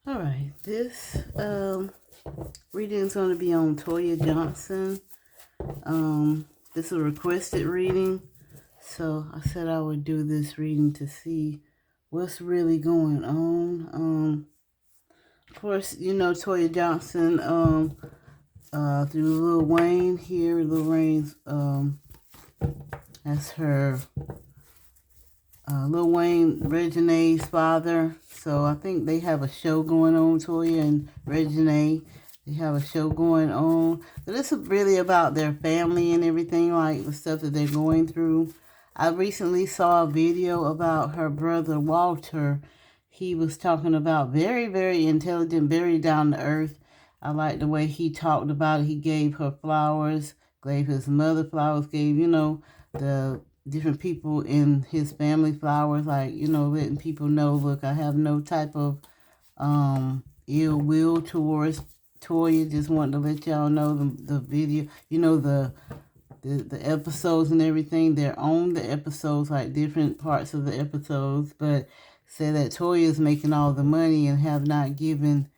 All right, this reading is going to be on Toya Johnson. This is a requested reading, so I said I would do this reading to see what's really going on. Of course, you know Toya Johnson. Through Lil Wayne here, Lil Wayne's that's her. Lil Wayne, Regine's father. So I think they have a show going on, Toya and Regine. They have a show going on. But it's really about their family and everything, like the stuff that they're going through. I recently saw a video about her brother, Walter. He was talking about very, very intelligent, very down to earth. I like the way he talked about it. He gave her flowers, gave his mother flowers, gave, the different people in his family flowers, like, letting people know, look, I have no type of ill will towards Toya. Just wanted to let y'all know the video, the episodes and everything. They're on the episodes, like different parts of the episodes, but say that Toya is making all the money and have not given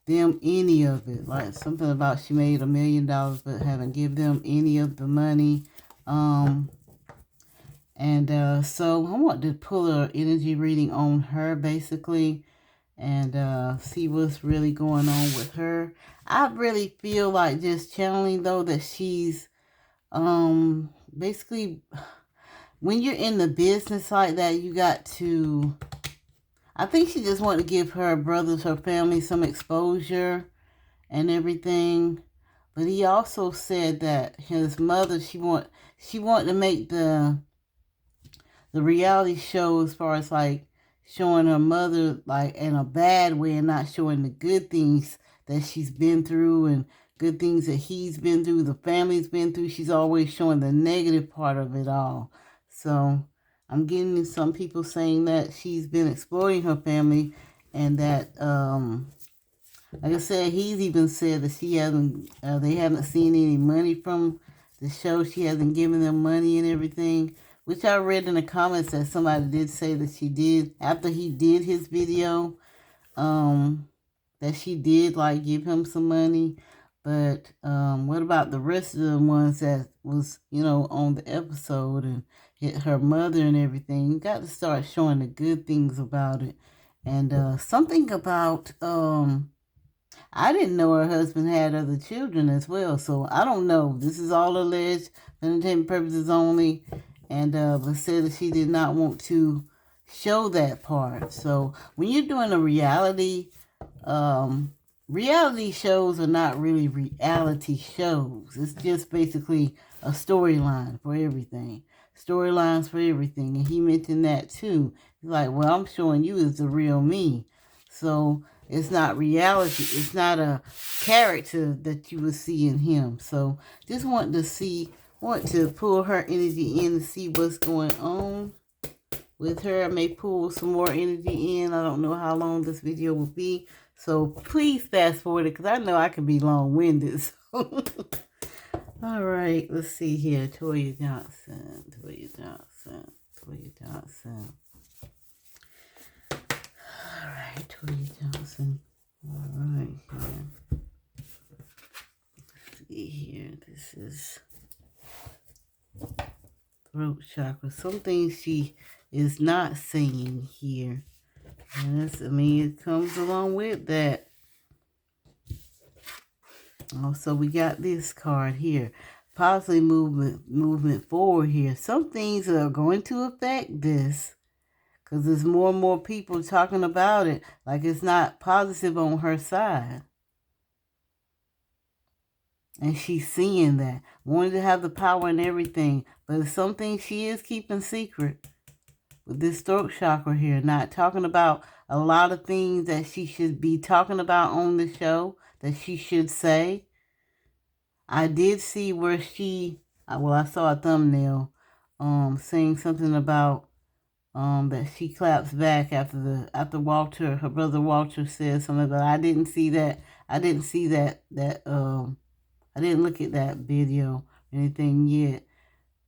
them any of it. Like something about she made $1 million but haven't given them any of the money. So I want to pull an energy reading on her, basically, and see what's really going on with her. I really feel like just channeling, though, that she's, basically, when you're in the business like that, you got to, I think she just wanted to give her brothers, her family, some exposure and everything. But he also said that his mother, she wanted to make the reality show as far as like showing her mother like in a bad way and not showing the good things that she's been through and good things that he's been through, the family's been through. She's always showing the negative part of it all. So I'm getting some people saying that she's been exploiting her family and that, like I said, he's even said that they haven't seen any money from the show. She hasn't given them money and everything, which I read in the comments that somebody did say that she did, after he did his video, that she did, like, give him some money. But what about the rest of the ones that was, on the episode and hit her mother and everything? You got to start showing the good things about it. And something about, I didn't know her husband had other children as well, so I don't know. This is all alleged for entertainment purposes only, and but said that she did not want to show that part. So when you're doing a reality shows are not really reality shows. It's just basically a storyline for everything. Storylines for everything, and he mentioned that too. He's like, well, I'm showing you is the real me. So it's not reality. It's not a character that you would see in him. So just want to pull her energy in to see what's going on with her. I may pull some more energy in. I don't know how long this video will be. So please fast forward it because I know I can be long-winded. So. All right, let's see here. Toya Johnson. All right, Toya Johnson. All right, here. Let's see here. This is throat chakra. Some things she is not saying here. And it comes along with that. Also, we got this card here. Positive movement forward here. Some things are going to affect this. Because there's more and more people talking about it like it's not positive on her side. And she's seeing that. Wanting to have the power and everything. But it's something she is keeping secret. With this throat chakra here. Not talking about a lot of things that she should be talking about on the show. That she should say. I did see where I saw a thumbnail saying something about that she claps back after Walter, her brother Walter says something, but I didn't see that. I didn't look at that video or anything yet.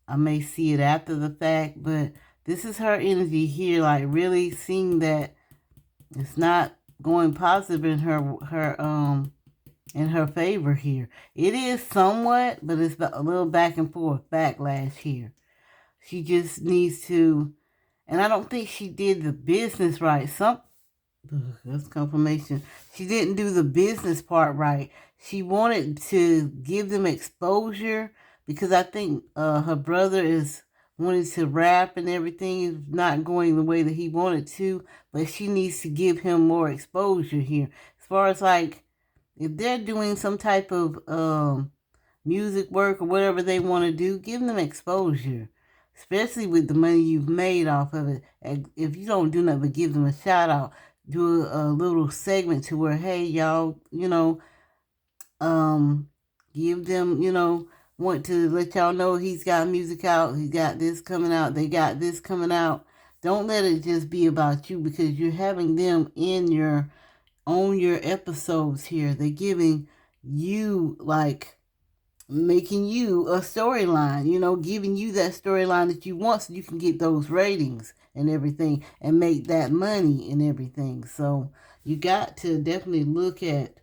I may see it after the fact, but this is her energy here, like really seeing that it's not going positive in in her favor here. It is somewhat, but it's a little back and forth backlash here. She just needs to, and I don't think she did the business right. That's confirmation. She didn't do the business part right. She wanted to give them exposure because I think her brother is wanting to rap and everything is not going the way that he wanted to, but she needs to give him more exposure here. As far as like, if they're doing some type of music work or whatever they want to do, give them exposure, especially with the money you've made off of it. And if you don't do nothing but give them a shout out, do a little segment to where, hey, y'all, give them, want to let y'all know he's got music out, he's got this coming out, they got this coming out. Don't let it just be about you because you're having them on your episodes here. They're giving you like making you a storyline, giving you that storyline that you want so you can get those ratings and everything and make that money and everything. So you got to definitely look at,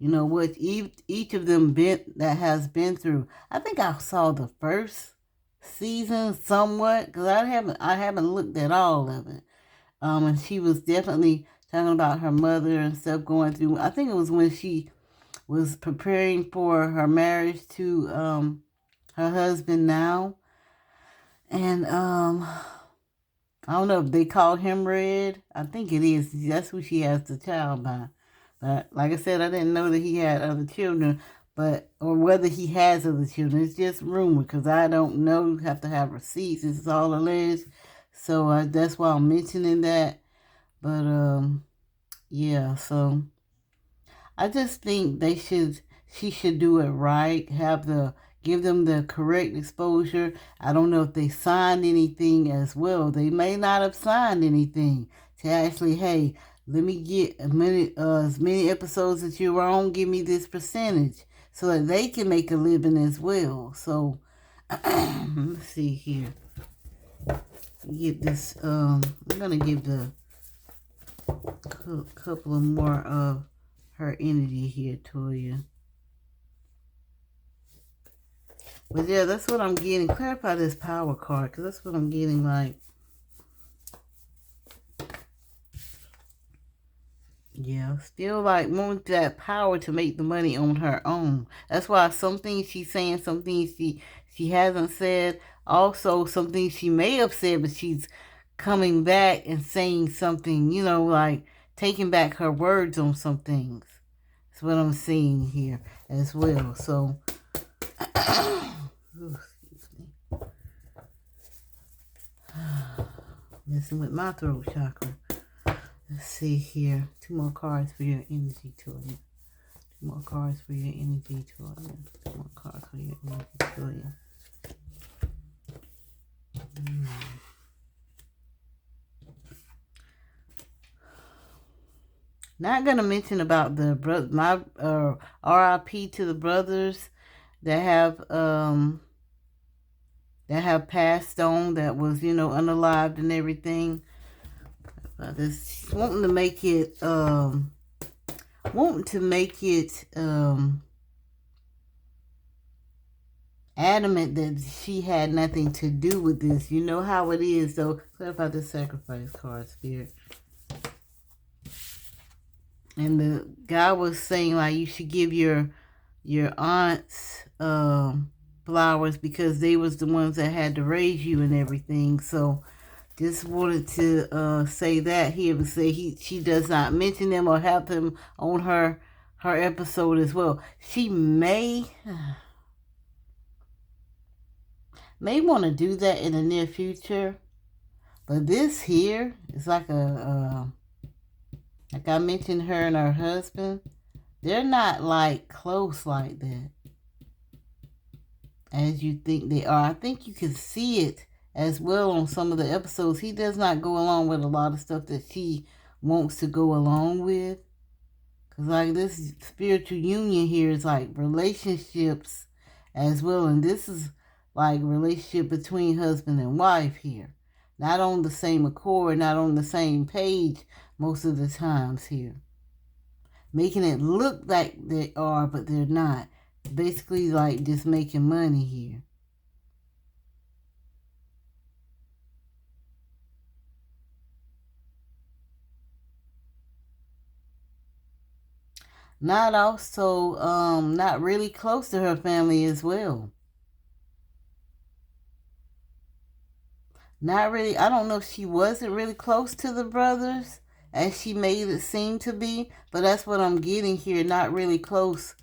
what each of them has been through. I think I saw the first season somewhat because I haven't looked at all of it. And she was definitely talking about her mother and stuff going through. I think it was when she was preparing for her marriage to her husband now. And I don't know if they called him Red. I think it is. That's who she has the child by. But like I said, I didn't know that he had other children, or whether he has other children. It's just rumor because I don't know. You have to have receipts. This is all alleged. So that's why I'm mentioning that. But yeah, so I just think she should do it right, give them the correct exposure. I don't know if they signed anything as well. They may not have signed anything to actually, hey, let me get as many episodes as you're on, give me this percentage so that they can make a living as well. So let's see here. Get this, I'm going to give the couple of more of her energy here, Toya. But yeah, that's what I'm getting. Clarify this power card, because that's what I'm getting, like. Yeah, still like want that power to make the money on her own. That's why some things she's saying, some things she hasn't said. Also, some things she may have said, but she's coming back and saying something, like taking back her words on some things. That's what I'm seeing here as well. So, ooh, excuse me. Messing with my throat chakra. Let's see here. 2 more cards for your energy, Toya. 2 more cards for your energy, Toya. 2 more cards for your energy, Toya. Not gonna mention about the my RIP to the brothers that have passed on, that was unalived and everything. This wanting to make it adamant that she had nothing to do with this. You know how it is, though. Clarify the sacrifice card, Spirit. And the guy was saying, like, you should give your aunts flowers because they was the ones that had to raise you and everything. So just wanted to say that here, and say she does not mention them or have them on her episode as well. She may want to do that in the near future, but this here is like like I mentioned, her and her husband, they're not like close like that as you think they are. I think you can see it as well on some of the episodes. He does not go along with a lot of stuff that she wants to go along with. Because like this spiritual union here is like relationships as well. And this is like relationship between husband and wife here. Not on the same accord, not on the same page most of the times here. making it look like they are, but they're not. Basically, like, just making money here. Not really close to her family as well. Not really. I don't know if she wasn't really close to the brothers as she made it seem to be, but that's what I'm getting here. Not really close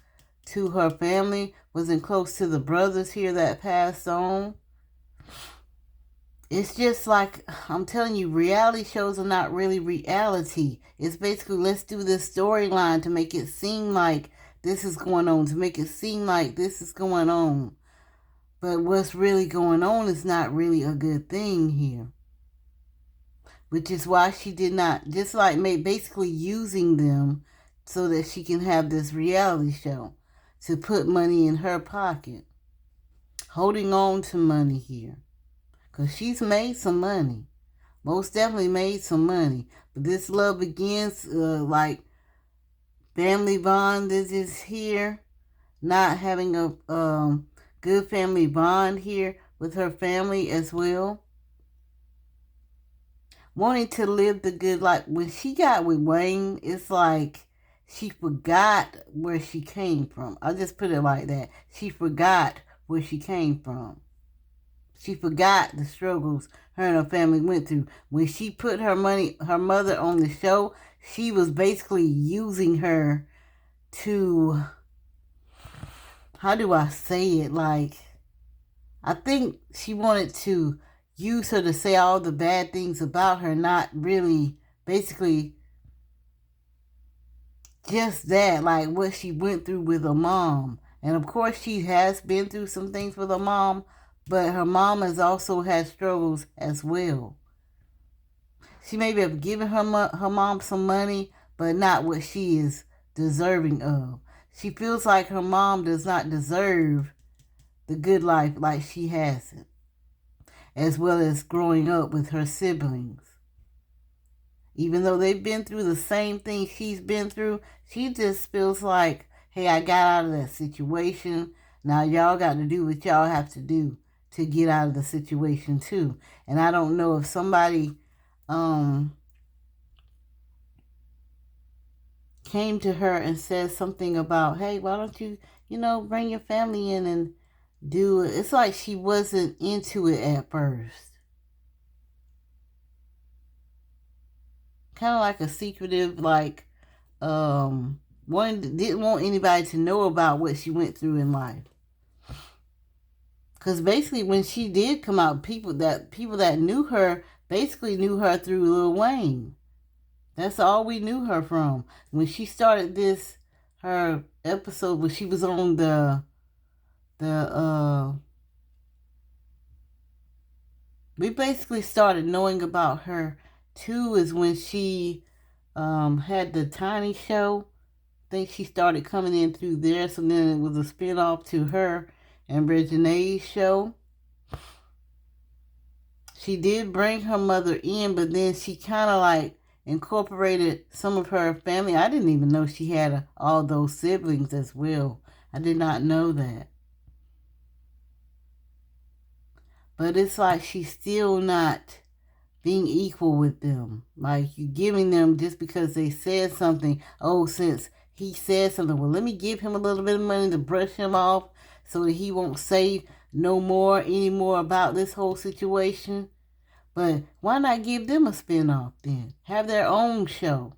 to her family, wasn't close to the brothers here that passed on. It's just like, I'm telling you, reality shows are not really reality. It's basically, let's do this storyline to make it seem like this is going on, to make it seem like this is going on. But what's really going on is not really a good thing here. Which is why she did not, just like basically using them so that she can have this reality show to put money in her pocket. Holding on to money here. Because she's made some money. Most definitely made some money. But this love begins like family bond is here. Not having a good family bond here with her family as well. Wanting to live the good life. When she got with Wayne, it's like she forgot where she came from. I'll just put it like that. She forgot where she came from. She forgot the struggles her and her family went through. When she put her mother on the show, she was basically using her to, how do I say it? Like, I think she wanted to use her to say all the bad things about her, not really basically just that, like what she went through with her mom. And of course, she has been through some things with her mom, but her mom has also had struggles as well. She may have given her mom some money, but not what she is deserving of. She feels like her mom does not deserve the good life like she has it, as well as growing up with her siblings. Even though they've been through the same thing she's been through, she just feels like, hey, I got out of that situation. Now y'all got to do what y'all have to do to get out of the situation too. And I don't know if somebody came to her and said something about, hey, why don't you, bring your family in and do it. It's like she wasn't into it at first. Kind of like a secretive, like, one didn't want anybody to know about what she went through in life. Because basically, when she did come out, people that knew her basically knew her through Lil Wayne. That's all we knew her from. When she started her episode when she was on we basically started knowing about her too is when she had the Tiny Show. I think she started coming in through there, so then it was a spinoff to her and Regine's show. She did bring her mother in, but then she kind of like incorporated some of her family. I didn't even know she had all those siblings as well. I did not know that. But it's like she's still not being equal with them. Like, you giving them just because they said something. Oh, since he said something, well, let me give him a little bit of money to brush him off so that he won't say no more anymore about this whole situation. But why not give them a spinoff then? Have their own show.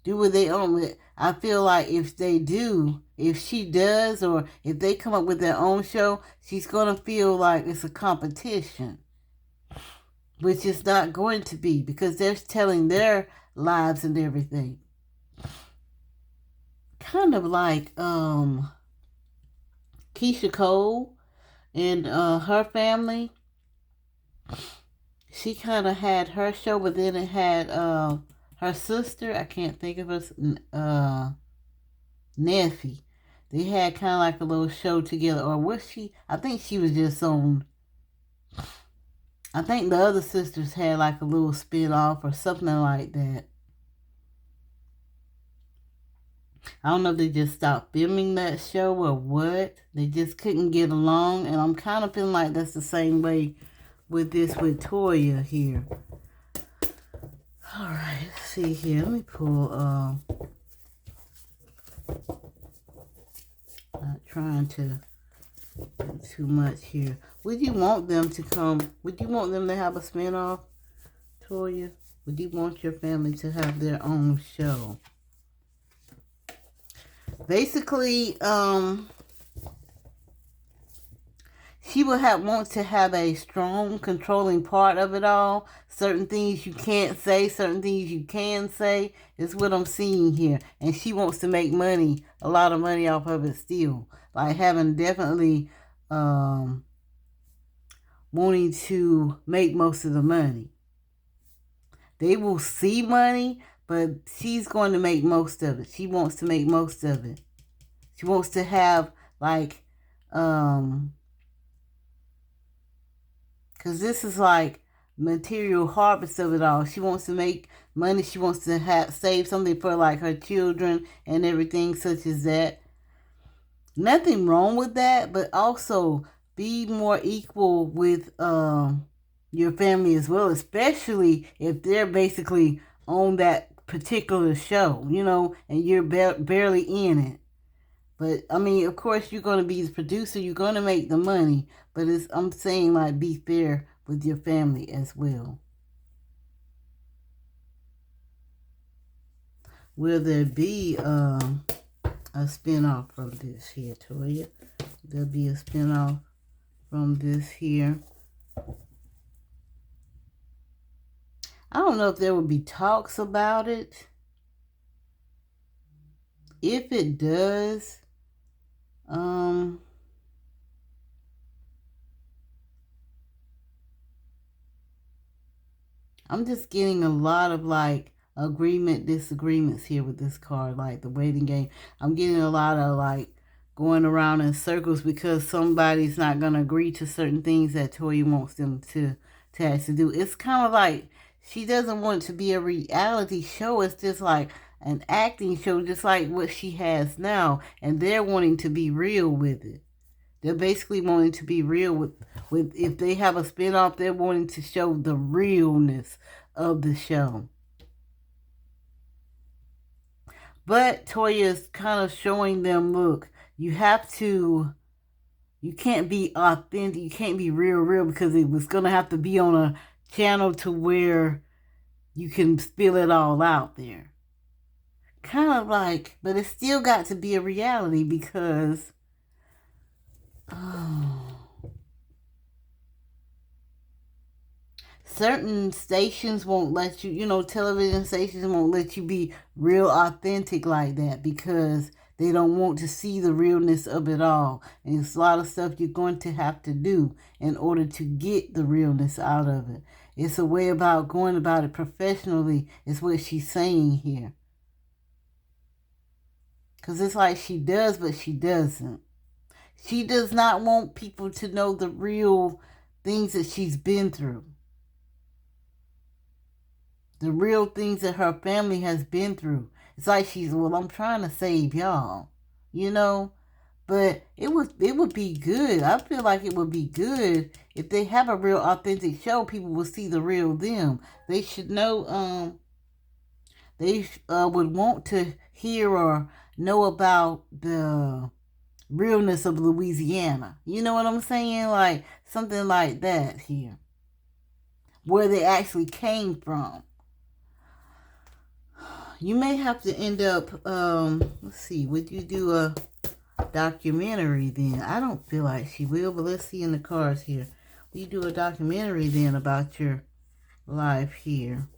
Do what they own. I feel like if they do, if she does, or if they come up with their own show, she's going to feel like it's a competition. Which is not going to be, because they're telling their lives and everything. Kind of like Keisha Cole and her family. She kind of had her show, but then it had her sister. I can't think of her. Neffy. They had kind of like a little show together. Or was she? I think she was just on. I think the other sisters had like a little spin-off or something like that. I don't know if they just stopped filming that show or what. They just couldn't get along. And I'm kind of feeling like that's the same way with Toya here. Alright, let's see here. Let me pull, not trying to do too much here. Would you want them to come? Would you want them to have a spinoff, Toya? Would you want your family to have their own show? Basically, she will want to have a strong, controlling part of it all. Certain things you can't say, certain things you can say, is what I'm seeing here. And she wants to make money, a lot of money off of it still. Like having definitely wanting to make most of the money. They will see money, but she's going to make most of it. She wants to make most of it. She wants to have, like, because this is like material harvest of it all. She wants to make money. She wants to save something for, like, her children and everything such as that. Nothing wrong with that, but also be more equal with your family as well, especially if they're basically on that particular show, you know, and you're barely in it. But, I mean, of course, you're going to be the producer. You're going to make the money. But I'm saying, like, be fair with your family as well. Will there be a spinoff from this here, Toya? There'll be a spinoff from this here. I don't know if there will be talks about it. If it does, I'm just getting a lot of, like, disagreements here with this card, like the waiting game. I'm getting a lot of, like, going around in circles because somebody's not going to agree to certain things that Toya wants them to actually do. It's kind of like she doesn't want it to be a reality show. It's just like an acting show, just like what she has now, and they're wanting to be real with it. They're basically wanting to be real with if they have a spinoff, they're wanting to show the realness of the show. But Toya is kind of showing them, look, you can't be authentic, you can't be real, because it was going to have to be on a channel to where you can spill it all out there. Kind of like, but it's still got to be a reality because certain stations won't let you, television stations won't let you be real authentic like that because they don't want to see the realness of it all. And it's a lot of stuff you're going to have to do in order to get the realness out of it. It's a way about going about it professionally, is what she's saying here. Because it's like she does, but she doesn't. She does not want people to know the real things that she's been through. The real things that her family has been through. It's like I'm trying to save y'all, But it would be good. I feel like it would be good if they have a real authentic show. People will see the real them. They should know. They would want to hear or know about the realness of Louisiana. You know what I'm saying? Like something like that here, where they actually came from. You may have to end up, let's see, would you do a documentary then? I don't feel like she will, but let's see in the cards here. Will you do a documentary then about your life here?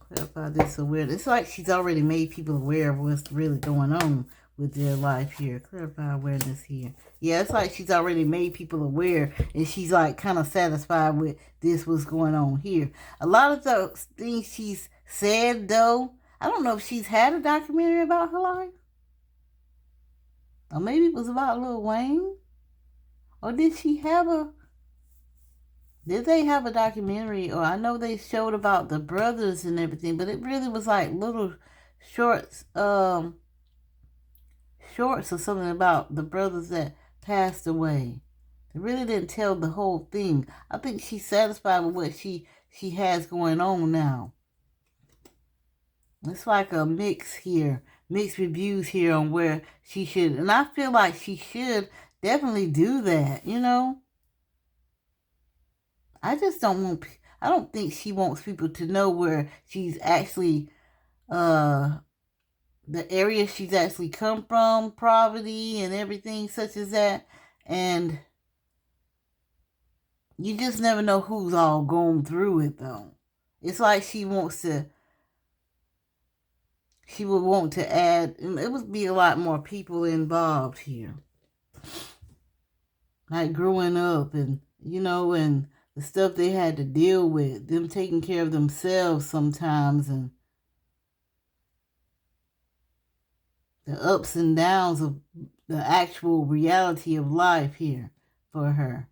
Clarify this awareness. It's like she's already made people aware of what's really going on with their life here. Clarify awareness here. Yeah, it's like she's already made people aware, and she's like kind of satisfied with this, what's going on here. A lot of the things she's said, though, I don't know if she's had a documentary about her life. Or maybe it was about Lil Wayne. Or did they have a documentary? Or I know they showed about the brothers and everything, but it really was like little shorts. shorts or something about the brothers that passed away. They really didn't tell the whole thing. I think she's satisfied with what she has going on now. It's like a mix here, mixed reviews here on where she should, and I feel like she should definitely do that, you know? I just don't want, I don't think she wants people to know where she's actually, the area she's actually come from, poverty and everything such as that, and you just never know who's all going through it, though. It's like she wants to, she would want to add, it would be a lot more people involved here. Like growing up and, you know, and the stuff they had to deal with, them taking care of themselves sometimes, and the ups and downs of the actual reality of life here for her.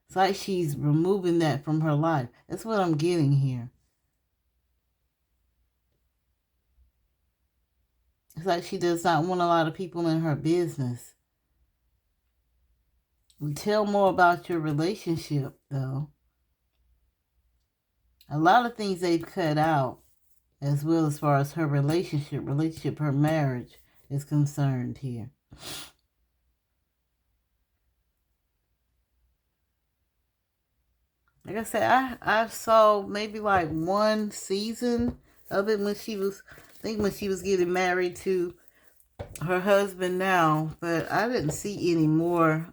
It's like she's removing that from her life. That's what I'm getting here. It's like she does not want a lot of people in her business. Tell more about your relationship, though. A lot of things they've cut out, as well as far as her relationship, her marriage is concerned here. Like I said, I saw maybe like one season of it when she was, I think when she was getting married to her husband now, but I didn't see any more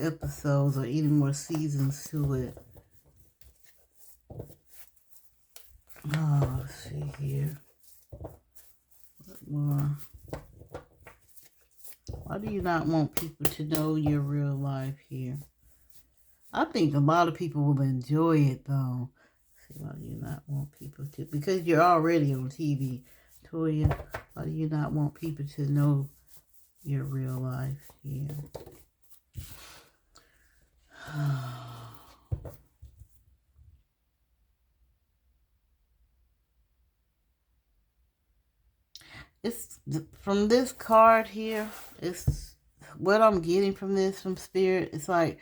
episodes or any more seasons to it. Oh, let's see here. What more? Why do you not want people to know your real life here? I think a lot of people will enjoy it, though. See, why do you not want people to? Because you're already on TV, Toya. Why do you not want people to know your real life here? It's from this card here. It's what I'm getting from this, from Spirit. It's like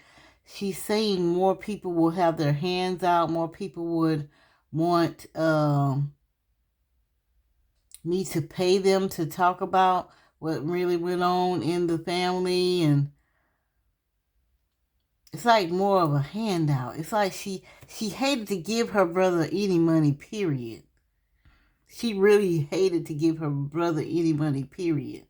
she's saying more people will have their hands out. More people would want me to pay them to talk about what really went on in the family, and it's like more of a handout. It's like she hated to give her brother any money, period. She really hated to give her brother any money, period.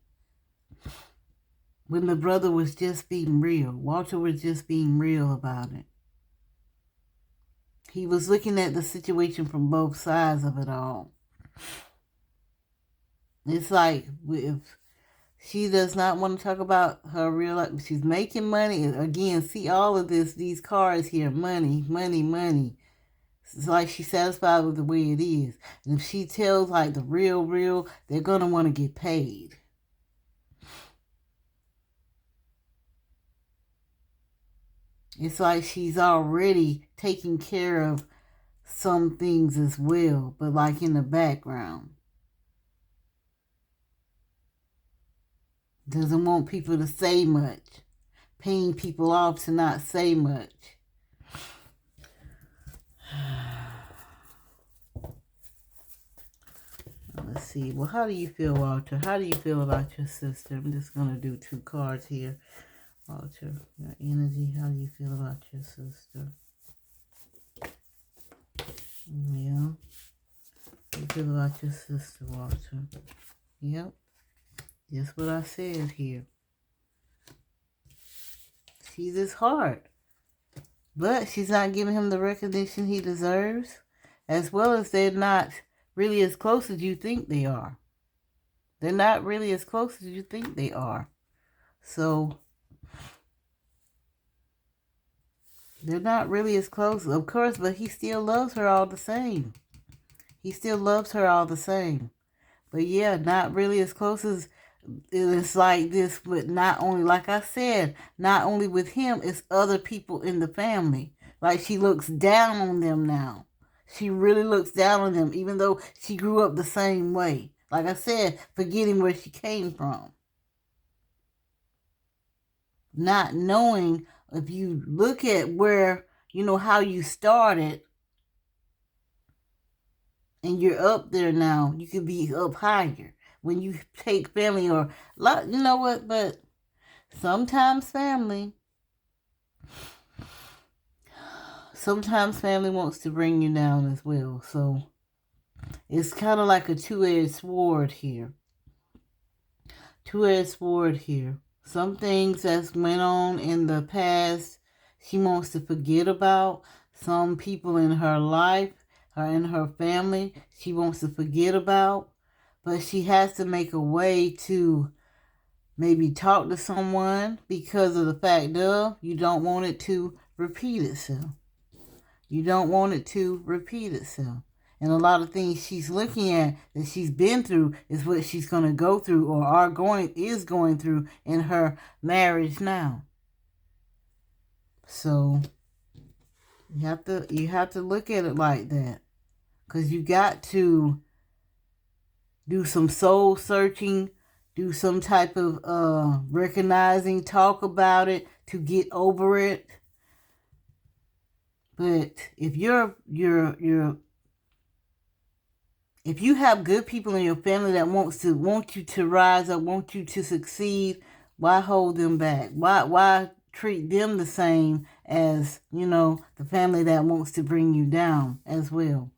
When the brother was just being real. Walter was just being real about it. He was looking at the situation from both sides of it all. It's like if she does not want to talk about her real life, she's making money. Again, see all of this, these cards here, money, money, money. It's like she's satisfied with the way it is. And if she tells like the real, they're going to want to get paid. It's like she's already taking care of some things as well, but like in the background. Doesn't want people to say much. Paying people off to not say much. Let's see. Well, how do you feel, Walter? How do you feel about your sister? I'm just going to do 2 cards here. Walter, your energy. How do you feel about your sister? Yeah. How do you feel about your sister, Walter? Yep. Just what I said here. She's his heart. But she's not giving him the recognition he deserves. As well as they're not really as close as you think they are. They're not really as close as you think they are. So, they're not really as close, of course, but he still loves her all the same. He still loves her all the same. But yeah, not really as close as, it's like this, but not only, like I said, not only with him, it's other people in the family. Like she looks down on them now. She really looks down on them, even though she grew up the same way. Like I said, forgetting where she came from. not knowing if you look at where, how you started and you're up there now, you could be up higher. When you take family or, you know what, but sometimes family wants to bring you down as well. So it's kind of like a two-edged sword here. Two-edged sword here. Some things that's went on in the past, she wants to forget about. Some people in her life, or in her family, she wants to forget about. But she has to make a way to maybe talk to someone because of the fact of you don't want it to repeat itself. You don't want it to repeat itself. And a lot of things she's looking at that she's been through is what she's going to go through or is going through in her marriage now. So you have to look at it like that, because you got to do some soul searching, do some type of recognizing, talk about it to get over it. But if if you have good people in your family that want you to rise up, want you to succeed, why hold them back? Why treat them the same as, the family that wants to bring you down as well?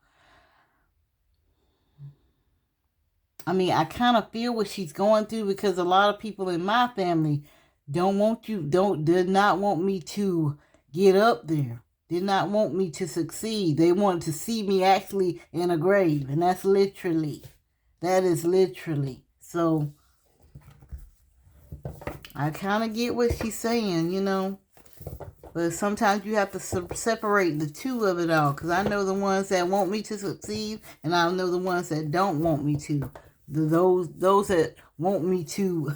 I mean, I kind of feel what she's going through, because a lot of people in my family did not want me to get up there. Did not want me to succeed. They wanted to see me actually in a grave. And that is literally. So I kind of get what she's saying, But sometimes you have to separate the two of it all. Because I know the ones that want me to succeed, and I know the ones that don't want me to. Those that want me to,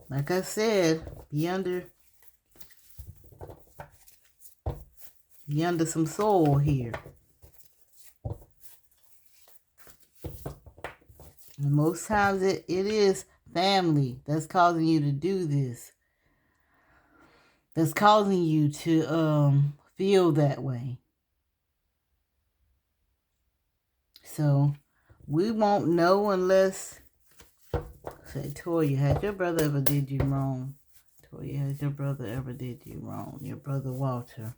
like I said, be under some soul here. And most times it is family that's causing you to do this. That's causing you to feel that way. So we won't know unless, say, Toya, has your brother ever did you wrong? Toya, has your brother ever did you wrong? Your brother Walter,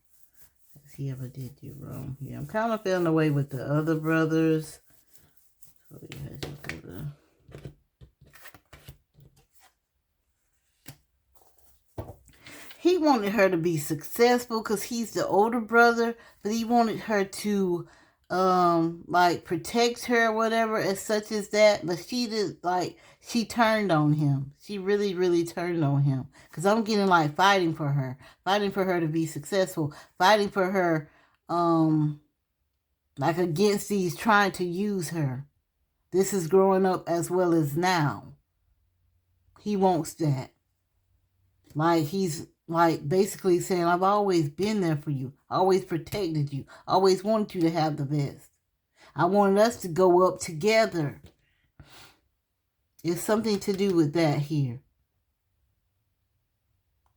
has he ever did you wrong? Yeah, I'm kind of feeling away with the other brothers. Toya, has your brother. He wanted her to be successful because he's the older brother, but he wanted her to protect her or whatever, as such as that. But she turned on him. She really, really turned on him. Because I'm getting fighting for her to be successful, fighting for her against these trying to use her. This is growing up as well as now. He wants that. He's basically saying, I've always been there for you. Always protected you. Always wanted you to have the best. I wanted us to go up together. It's something to do with that here.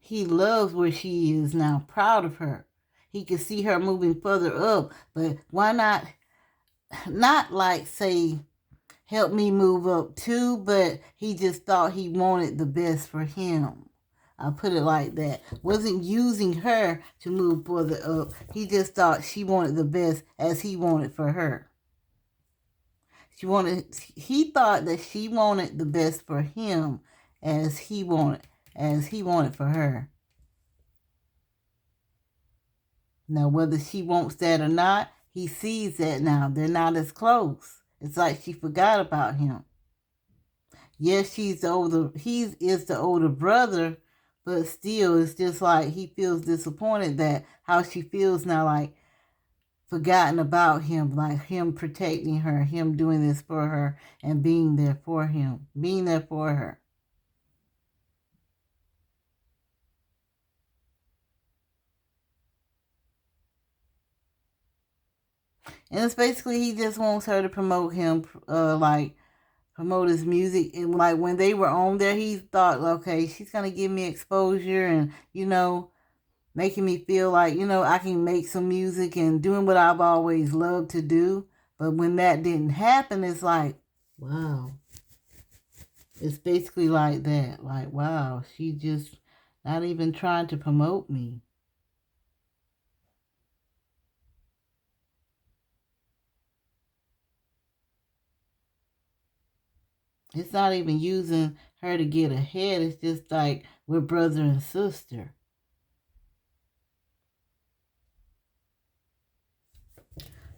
He loves where she is now. Proud of her. He can see her moving further up. But why not say, help me move up too? But he just thought he wanted the best for him. I'll put it like that. Wasn't using her to move further up. He just thought she wanted the best as he wanted for her. He thought that she wanted the best for him as he wanted for her. Now, whether she wants that or not, he sees that now. They're not as close. It's like she forgot about him. Yes, he is the older brother, but still, it's just like he feels disappointed that how she feels now, forgotten about him, him protecting her, him doing this for her, and being there for him, being there for her. And it's basically he just wants her to promote him, promote his music. And like when they were on there, he thought, okay, she's going to give me exposure and, making me feel like, I can make some music and doing what I've always loved to do. But when that didn't happen, it's like, wow. It's basically like that. Like, wow, she just not even trying to promote me. It's not even using her to get ahead. It's just like we're brother and sister.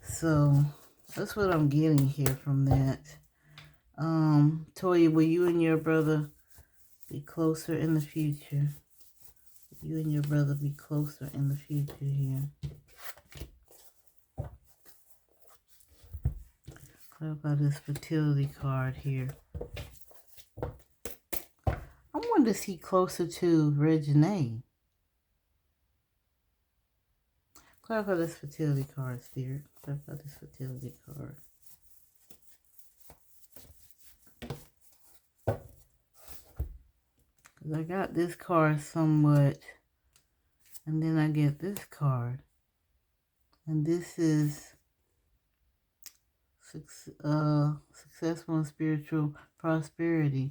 So that's what I'm getting here from that. Toya, will you and your brother be closer in the future? You and your brother be closer in the future here. Clarify this fertility card here. I wonder is he closer to Regine? Clarify this fertility card, Spirit. Clarify this fertility card. Because I got this card somewhat, and then I get this card. And this is successful and spiritual prosperity.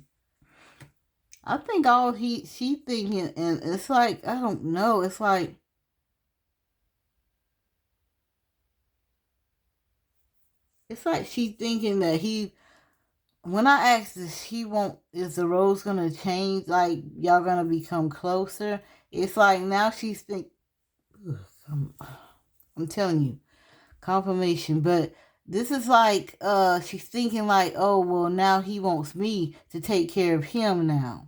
I think all she thinking, and it's like, I don't know, it's like, she thinking that when I asked this, is the roles gonna change, like y'all gonna become closer? It's like now she's I'm telling you, confirmation, but this is like, she's thinking like, oh, well, now he wants me to take care of him now.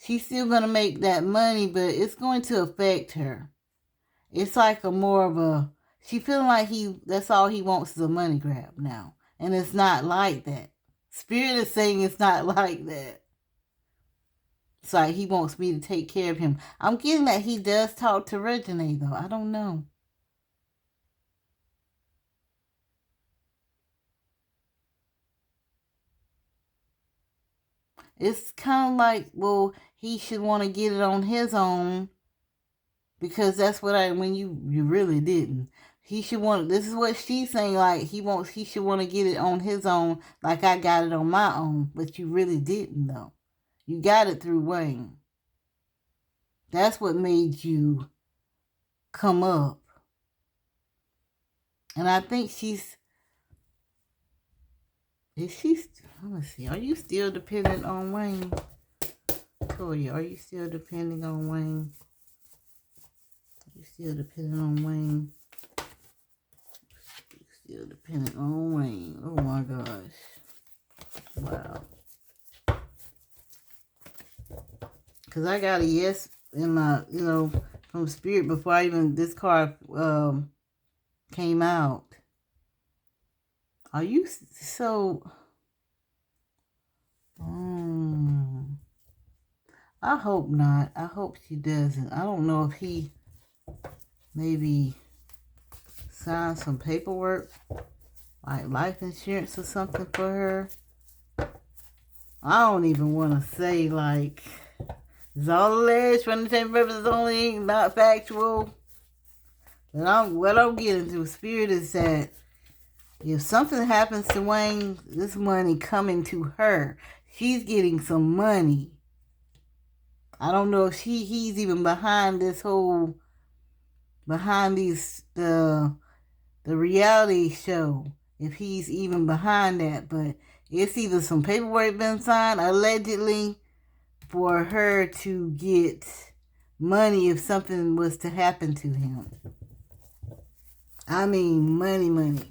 She's still going to make that money, but it's going to affect her. It's like she feeling like that's all he wants is a money grab now. And it's not like that. Spirit is saying it's not like that. It's like he wants me to take care of him. I'm getting that he does talk to Regine, though. I don't know. It's kind of like, well, he should want to get it on his own, because that's what when you really didn't. He should want, this is what she's saying, like he should want to get it on his own, like I got it on my own, but you really didn't though. You got it through Wayne. That's what made you come up. And I think let's see, are you still dependent on Wayne? Toya, are you still depending on Wayne? Are you still dependent on Wayne? Still dependent on Wayne. Oh my gosh. Wow. Because I got a yes in my, from Spirit before this card came out. Are you so... I hope not. I hope she doesn't. I don't know if he maybe signed some paperwork, like life insurance or something for her. I don't even want to say, like, it's all alleged for entertainment purposes only, not factual. But what I'm getting to, Spirit, is that if something happens to Wayne, this money coming to her. She's getting some money. I don't know if he's even behind this whole, the reality show, if he's even behind that, but it's either some paperwork been signed, allegedly, for her to get money if something was to happen to him. I mean, money.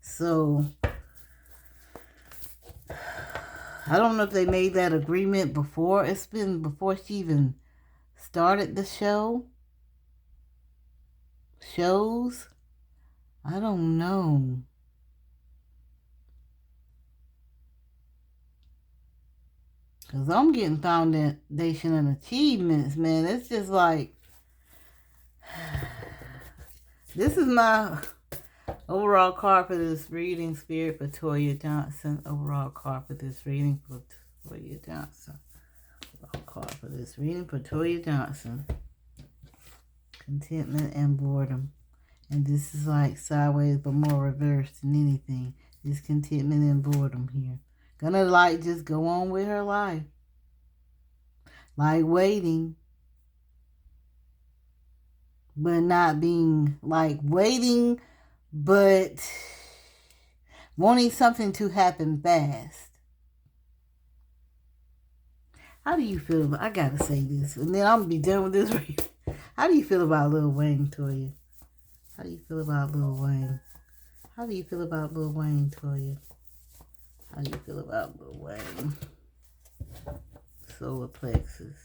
So, I don't know if they made that agreement before. It's been before she even started the shows. I don't know. Because I'm getting foundation and achievements, man. It's just like, this is my... Overall card for this reading, Spirit, for Toya Johnson. Overall card for this reading for Toya Johnson. Overall card for this reading for Toya Johnson. Contentment and boredom. And this is like sideways, but more reversed than anything. This contentment and boredom here. Gonna like just go on with her life. Like waiting. But not being like waiting, but wanting something to happen fast. How do you feel about, I gotta say this, and then I'm gonna be done with this reading. How do you feel about Lil Wayne, Toya? How do you feel about Lil Wayne? How do you feel about Lil Wayne, Toya? How do you feel about Lil Wayne? Solar plexus.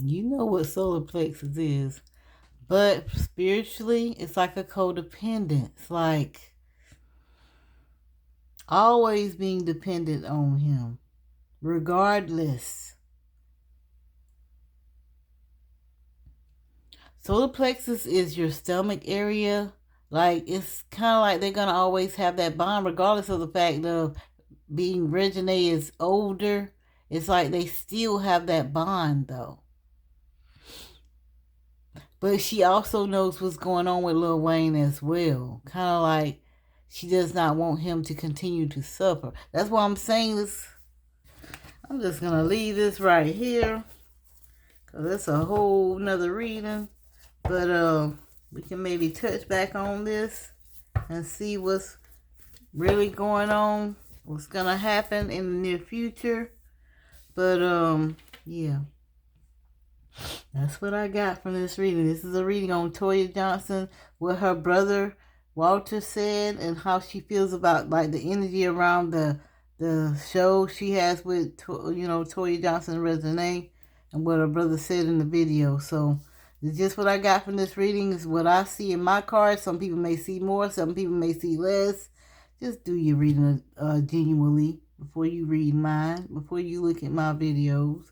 You know what solar plexus is. But spiritually, it's like a codependence. Like always being dependent on him. Regardless. Solar plexus is your stomach area. Like it's kind of like they're going to always have that bond regardless of the fact of being Regine is older. It's like they still have that bond though. But she also knows what's going on with Lil Wayne as well. Kind of like she does not want him to continue to suffer. That's why I'm saying this. I'm just going to leave this right here. Because it's a whole nother reading. But we can maybe touch back on this and see what's really going on. What's going to happen in the near future. But yeah. That's what I got from this reading. This is a reading on Toya Johnson, what her brother Walter said, and how she feels about like the energy around the show she has with Toya Johnson and Resonate, and what her brother said in the video. So it's just what I got from this reading. Is what I see in my cards. Some people may see more, some people may see less. Just do your reading genuinely before you read mine, before you look at my videos.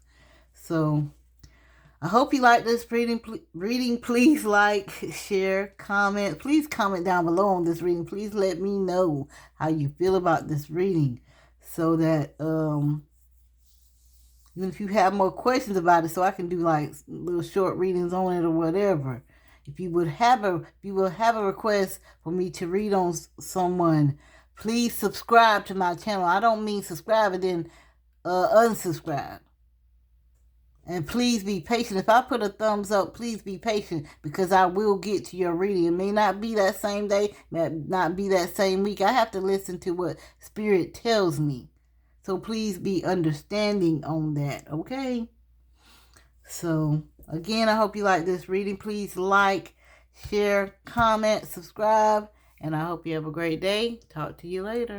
So I hope you like this reading. Please like, share, comment. Please comment down below on this reading. Please let me know how you feel about this reading, so that even if you have more questions about it, so I can do like little short readings on it or whatever. If you will have a request for me to read on someone, please subscribe to my channel. I don't mean subscribe and then unsubscribe. And please be patient. If I put a thumbs up, please be patient, because I will get to your reading. It may not be that same day, may not be that same week. I have to listen to what Spirit tells me. So please be understanding on that, okay? So, again, I hope you like this reading. Please like, share, comment, subscribe, and I hope you have a great day. Talk to you later.